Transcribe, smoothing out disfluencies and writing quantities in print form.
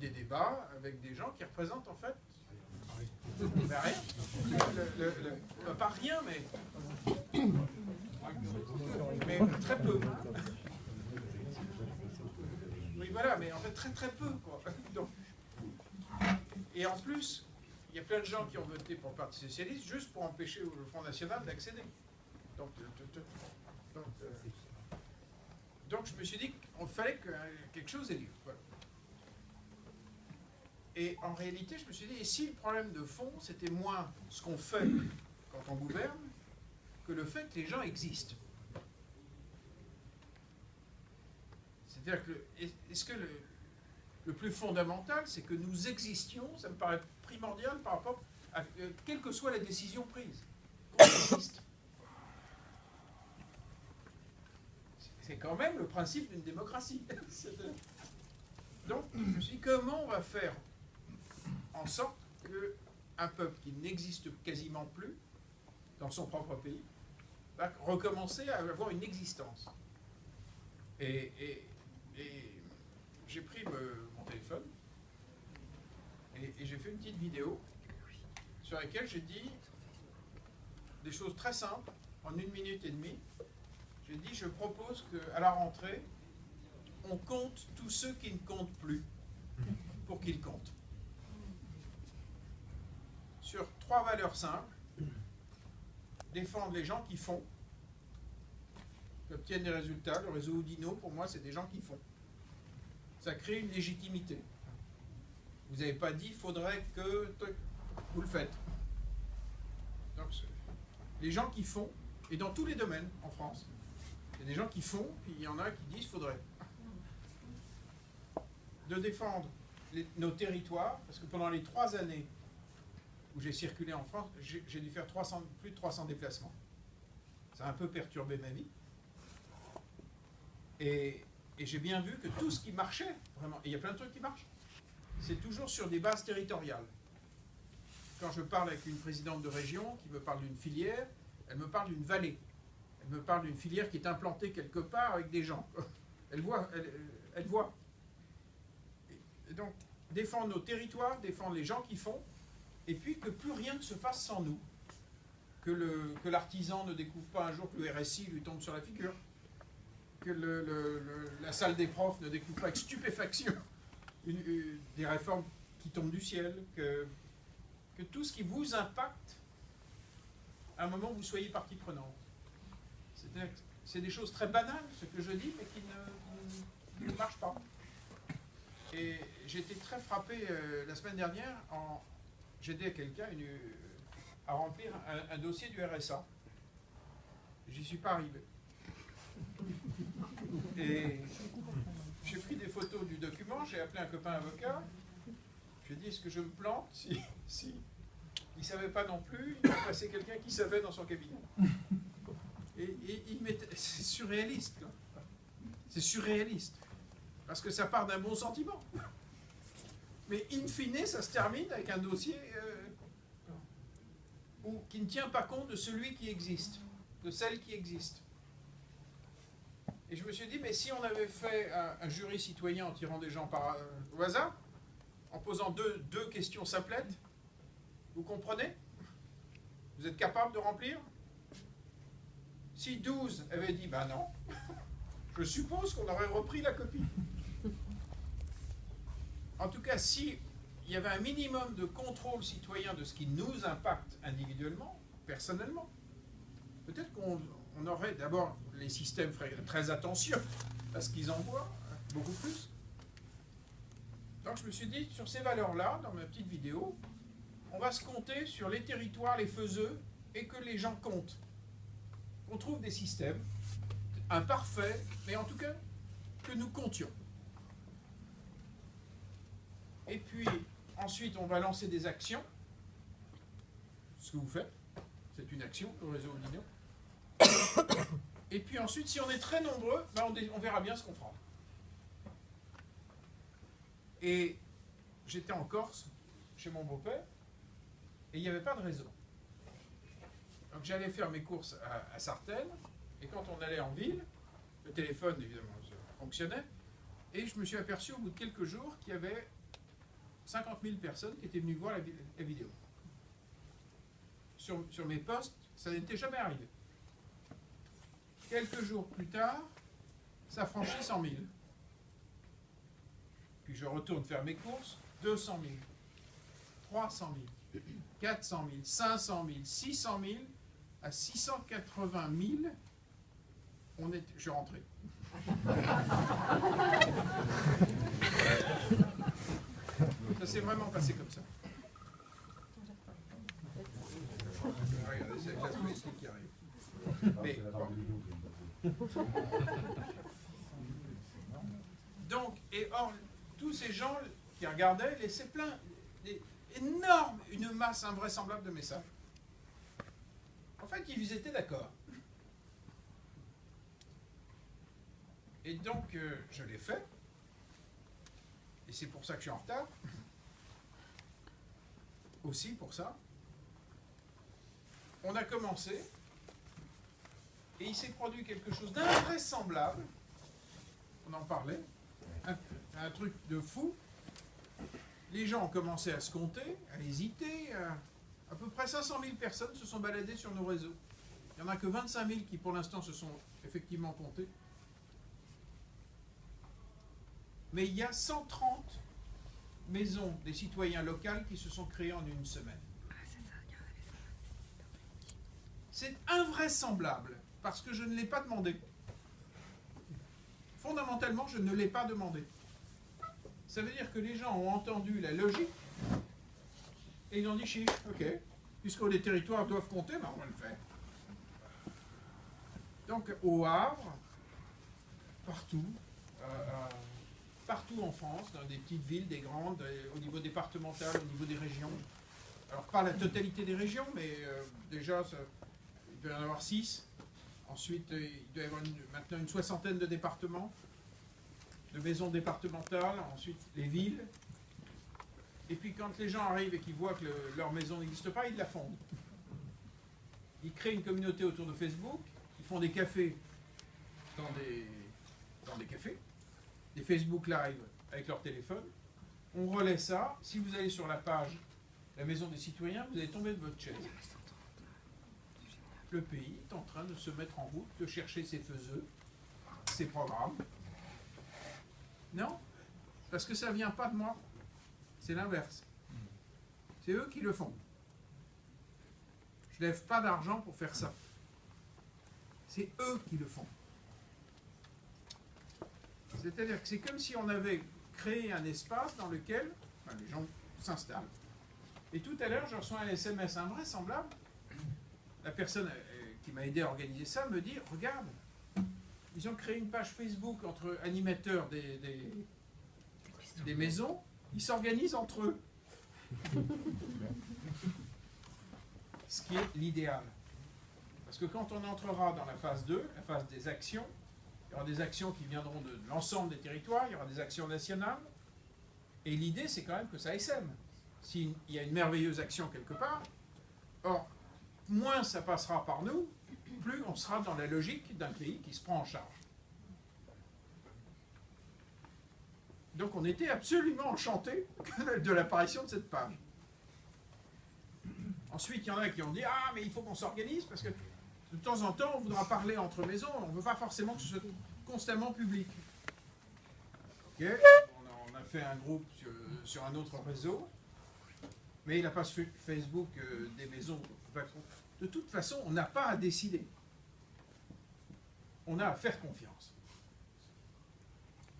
des débats avec des gens qui représentent en fait ben rien. Pas rien, mais très peu. Oui, voilà, mais en fait très très peu, quoi. Donc, et en plus, il y a plein de gens qui ont voté pour le Parti Socialiste juste pour empêcher le Front National d'accéder. Donc je me suis dit qu'il fallait que quelque chose ait lieu. Voilà. Et en réalité, je me suis dit, et si le problème de fond, c'était moins ce qu'on fait quand on gouverne, que le fait que les gens existent. C'est-à-dire que, est-ce que le plus fondamental, c'est que nous existions, ça me paraît primordial par rapport à quelle que soit la décision prise. On existe. C'est quand même le principe d'une démocratie. Donc, je me suis dit, comment on va faire en sorte qu'un peuple qui n'existe quasiment plus dans son propre pays va recommencer à avoir une existence. Et j'ai pris mon téléphone et j'ai fait une petite vidéo sur laquelle j'ai dit des choses très simples en 1 minute et demie. J'ai dit, je propose qu'à la rentrée, on compte tous ceux qui ne comptent plus pour qu'ils comptent. Sur 3 valeurs simples: défendre les gens qui font, qui obtiennent des résultats. Le réseau Oudinot, pour moi, c'est des gens qui font. Ça crée une légitimité. Vous n'avez pas dit, il faudrait que vous le faites. Donc, les gens qui font, et dans tous les domaines en France, il y a des gens qui font, puis il y en a qui disent, il faudrait. De défendre nos territoires, parce que pendant les 3 années où j'ai circulé en France, j'ai dû faire plus de 300 déplacements. Ça a un peu perturbé ma vie. Et j'ai bien vu que tout ce qui marchait, vraiment, et il y a plein de trucs qui marchent, c'est toujours sur des bases territoriales. Quand je parle avec une présidente de région qui me parle d'une filière, elle me parle d'une vallée. Elle me parle d'une filière qui est implantée quelque part avec des gens. Elle voit. Et donc, défendre nos territoires, défendre les gens qui font, et puis que plus rien ne se fasse sans nous. Que l'artisan ne découvre pas un jour que le RSI lui tombe sur la figure. Que la salle des profs ne découvre pas avec stupéfaction des réformes qui tombent du ciel. Que tout ce qui vous impacte, à un moment, vous soyez partie prenante. C'est des choses très banales, ce que je dis, mais qui ne marchent pas. Et j'ai été très frappé la semaine dernière, j'ai aidé quelqu'un à remplir un dossier du RSA. J'y suis pas arrivé. Et j'ai pris des photos du document, j'ai appelé un copain avocat, j'ai dit, est-ce que je me plante si il ne savait pas non plus, il a passé quelqu'un qui savait dans son cabinet. Et c'est surréaliste. Là. C'est surréaliste. Parce que ça part d'un bon sentiment. Mais in fine, ça se termine avec un dossier qui ne tient pas compte de celui qui existe, de celle qui existe. Et je me suis dit, mais si on avait fait un jury citoyen en tirant des gens au hasard, en posant deux questions simplettes, vous comprenez? Vous êtes capable de remplir? Si 12 avaient dit, ben non, je suppose qu'on aurait repris la copie. En tout cas, si il y avait un minimum de contrôle citoyen de ce qui nous impacte individuellement, personnellement, peut-être qu'on aurait d'abord, les systèmes feraient très attention à ce qu'ils envoient, beaucoup plus. Donc je me suis dit, sur ces valeurs-là, dans ma petite vidéo, on va se compter sur les territoires, les faiseux, et que les gens comptent. On trouve des systèmes imparfaits, mais en tout cas, que nous comptions. Et puis, ensuite, on va lancer des actions. Ce que vous faites, c'est une action, le réseau Oudinot. Et puis ensuite, si on est très nombreux, ben on verra bien ce qu'on fera. Et j'étais en Corse, chez mon beau-père, et il n'y avait pas de réseau. Donc j'allais faire mes courses à Sartène, et quand on allait en ville, le téléphone, évidemment, fonctionnait, et je me suis aperçu au bout de quelques jours qu'il y avait 50 000 personnes qui étaient venues voir la vidéo. Sur mes posts, ça n'était jamais arrivé. Quelques jours plus tard, ça franchit 100 000. Puis je retourne faire mes courses, 200 000, 300 000, 400 000, 500 000, 600 000, à 680 000, je suis rentré. Ça s'est vraiment passé comme ça. Regardez, c'est la classe politique qui arrive. Mais, bon. Donc, et or, tous ces gens qui regardaient laissaient plein, énorme, une masse invraisemblable de messages. En fait, ils étaient d'accord. Et donc, je l'ai fait. Et c'est pour ça que je suis en retard. Aussi pour ça. On a commencé. Et il s'est produit quelque chose d'invraisemblable. On en parlait. Un truc de fou. Les gens ont commencé à se compter, à hésiter. À peu près 500 000 personnes se sont baladées sur nos réseaux. Il n'y en a que 25 000 qui, pour l'instant, se sont effectivement comptés. Mais il y a 130 maisons des citoyens locales qui se sont créées en une semaine. C'est invraisemblable, parce que je ne l'ai pas demandé. Fondamentalement, je ne l'ai pas demandé. Ça veut dire que les gens ont entendu la logique, et ils ont dit, chiche, ok, puisque les territoires doivent compter, ben on va le faire. Donc, au Havre, partout, partout en France, dans des petites villes, des grandes, au niveau départemental, au niveau des régions. Alors, pas la totalité des régions, mais déjà, il doit y en avoir 6. Ensuite, il doit y avoir maintenant une soixantaine de départements, de maisons départementales. Ensuite, les villes. Et puis, quand les gens arrivent et qu'ils voient que leur maison n'existe pas, ils la fondent. Ils créent une communauté autour de Facebook. Ils font des cafés dans des cafés. Des Facebook Live avec leur téléphone. On relaie ça. Si vous allez sur la page La Maison des Citoyens, vous allez tomber de votre chaise. Le pays est en train de se mettre en route, de chercher ses faiseux, ses programmes. Non, parce que ça ne vient pas de moi. C'est l'inverse. C'est eux qui le font. Je ne lève pas d'argent pour faire ça. C'est eux qui le font. C'est-à-dire que c'est comme si on avait créé un espace dans lequel les gens s'installent. Et tout à l'heure, je reçois un SMS invraisemblable. La personne qui m'a aidé à organiser ça me dit, regarde, ils ont créé une page Facebook entre animateurs des maisons, ils s'organisent entre eux. Ce qui est l'idéal. Parce que quand on entrera dans la phase 2, la phase des actions, il y aura des actions qui viendront de l'ensemble des territoires, il y aura des actions nationales. Et l'idée, c'est quand même que ça essaime. S'il y a une merveilleuse action quelque part, or, moins ça passera par nous, plus on sera dans la logique d'un pays qui se prend en charge. Donc on était absolument enchantés de l'apparition de cette page. Ensuite, il y en a qui ont dit « Ah, mais il faut qu'on s'organise, parce que de temps en temps, on voudra parler entre maisons, on ne veut pas forcément que ce soit constamment public. » Ok, on a fait un groupe sur un autre réseau, mais la page Facebook des maisons, de toute façon, on n'a pas à décider. On a à faire confiance.